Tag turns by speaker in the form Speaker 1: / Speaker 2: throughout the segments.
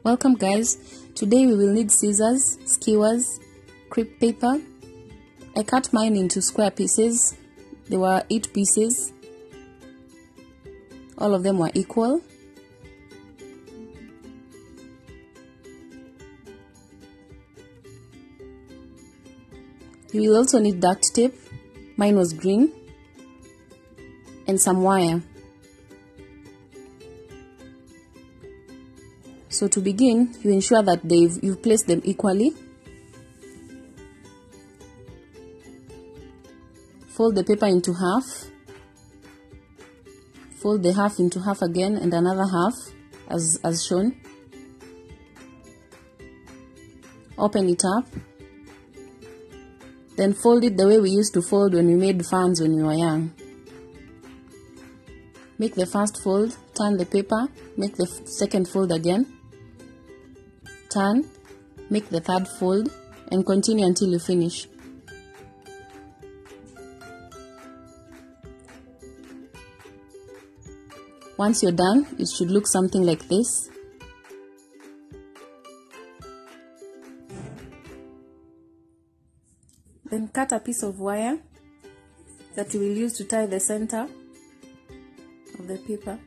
Speaker 1: Welcome guys, today we will need scissors, skewers, crepe paper. I cut mine into square pieces. There were 8 pieces. All of them were equal. You will also need duct tape. Mine was green. And some wire. So to begin, you ensure that you've placed them equally. Fold the paper into half. Fold the half into half again and another half as shown. Open it up. Then fold it the way we used to fold when we made fans when we were young. Make the first fold, turn the paper, make the second fold again. Turn, make the third fold, and continue until you finish. Once you're done, it should look something like this. Then cut a piece of wire that you will use to tie the center of the paper.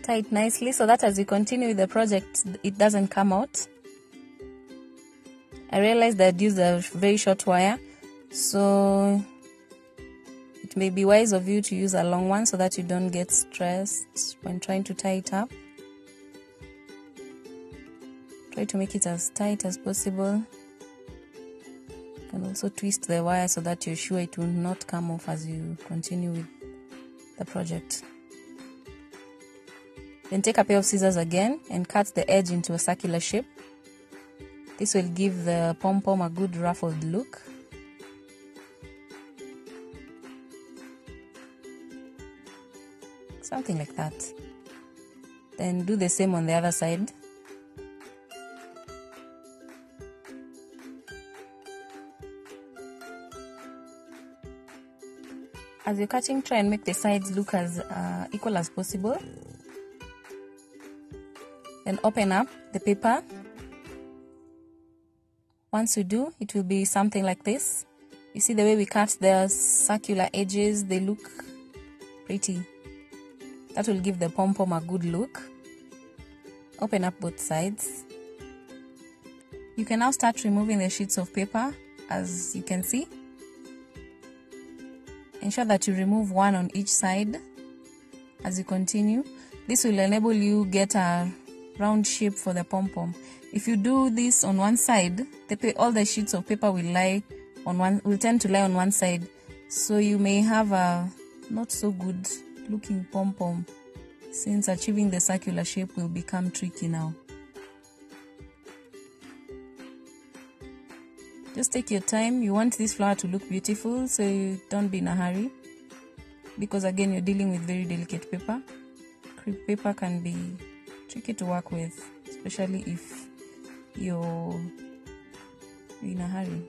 Speaker 1: Tie it nicely so that as you continue with the project, it doesn't come out. I realized that I'd used a very short wire, so it may be wise of you to use a long one so that you don't get stressed when trying to tie it up. Try to make it as tight as possible. You can also twist the wire so that you're sure it will not come off as you continue with the project. Then take a pair of scissors again and cut the edge into a circular shape. This will give the pom-pom a good ruffled look. Something like that. Then do the same on the other side. As you're cutting, try and make the sides look as equal as possible. Then open up the paper. Once you do, it will be something like this. You see the way we cut the circular edges, they look pretty. That will give the pom-pom a good look. Open up both sides. You can now start removing the sheets of paper, as you can see. Ensure that you remove one on each side as you continue. This will enable you get a round shape for the pom-pom. If you do this on one side, all the sheets of paper will tend to lie on one side, so you may have a not so good looking pom-pom, since achieving the circular shape will become tricky now. Just take your time. You want this flower to look beautiful, so you don't be in a hurry, because again you're dealing with very delicate paper. Crepe paper can be tricky to work with, especially if you're in a hurry.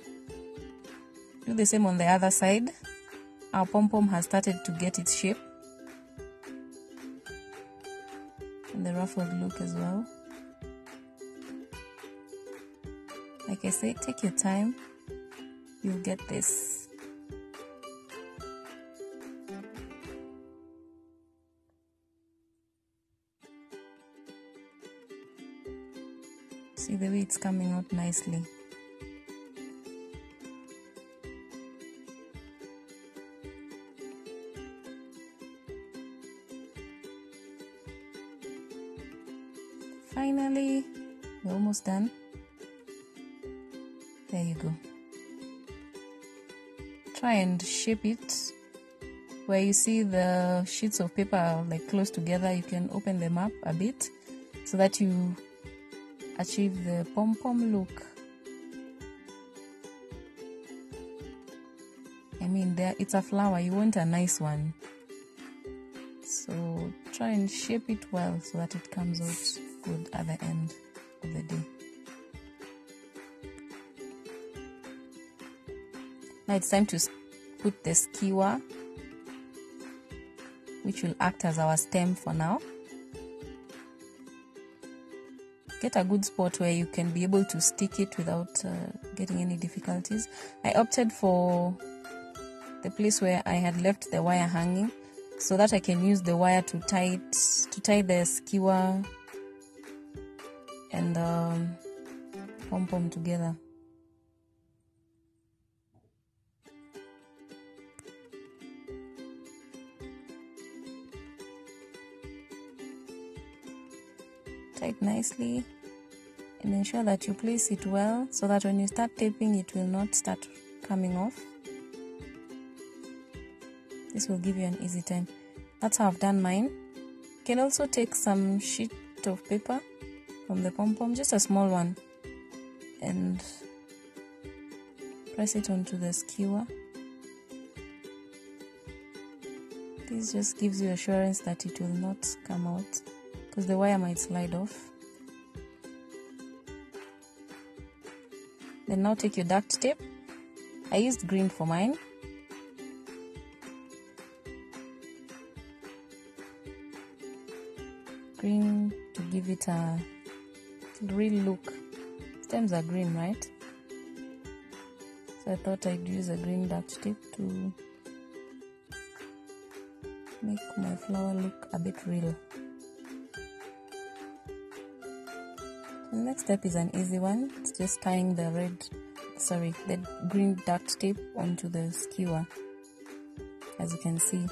Speaker 1: Do the same on the other side. Our pom-pom has started to get its shape and the ruffled look as well. Like I said, take your time, you'll get this. See the way it's coming out nicely. Finally, we're almost done. There you go. Try and shape it. Where you see the sheets of paper are like close together, you can open them up a bit so that you achieve the pom-pom look. I mean, it's a flower, you want a nice one. So try and shape it well so that it comes out good at the end of the day. Now it's time to put the skewer, which will act as our stem for now. Get a good spot where you can be able to stick it without getting any difficulties. I opted for the place where I had left the wire hanging, so that I can use the wire to tie the skewer and pom-pom together. Tie it nicely and ensure that you place it well so that when you start taping it will not start coming off. This will give you an easy time. That's how I've done mine. You can also take some sheet of paper from the pom-pom, just a small one, and press it onto the skewer. This just gives you assurance that it will not come out, because the wire might slide off. Then now take your duct tape. I used green for mine. Green to give it a real look. Stems are green, right? So I thought I'd use a green duct tape to make my flower look a bit real. The next step is an easy one. It's just tying the green duct tape onto the skewer, as you can see.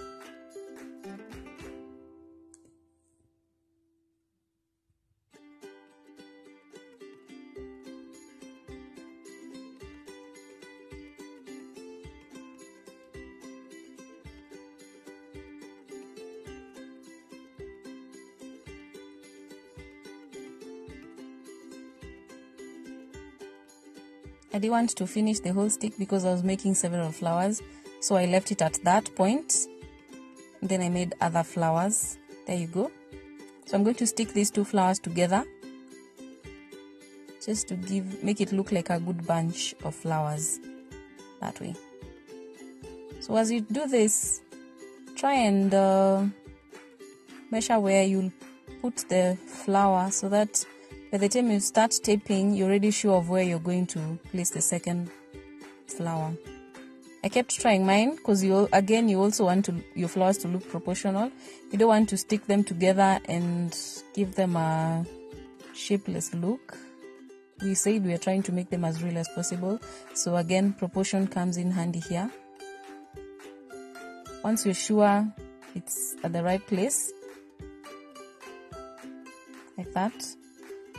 Speaker 1: I didn't want to finish the whole stick because I was making several flowers, so I left it at that point. Then I made other flowers. There you go. So I'm going to stick these two flowers together just to make it look like a good bunch of flowers that way. So as you do this, try and measure where you'll put the flower so that by the time you start taping, you're already sure of where you're going to place the second flower. I kept trying mine because you also want your flowers to look proportional. You don't want to stick them together and give them a shapeless look. We said we are trying to make them as real as possible. So again, proportion comes in handy here. Once you're sure it's at the right place, like that,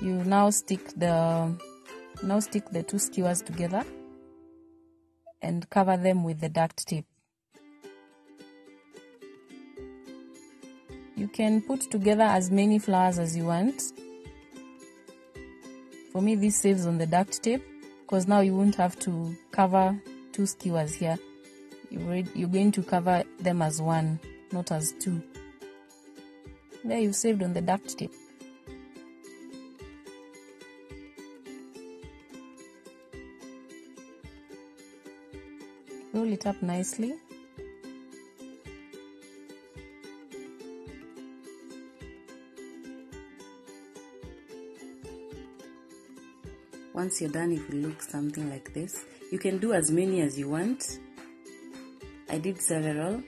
Speaker 1: you now stick the two skewers together and cover them with the duct tape. You can put together as many flowers as you want. For me, this saves on the duct tape because now you won't have to cover two skewers here. You're going to cover them as one, not as two. There, you've saved on the duct tape. Roll it up nicely. Once you're done, it will look something like this. You can do as many as you want. I did several.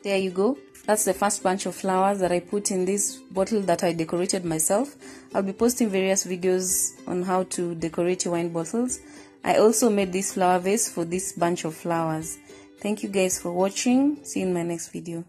Speaker 1: There you go. That's the first bunch of flowers that I put in this bottle that I decorated myself. I'll be posting various videos on how to decorate your wine bottles. I also made this flower vase for this bunch of flowers. Thank you guys for watching. See you in my next video.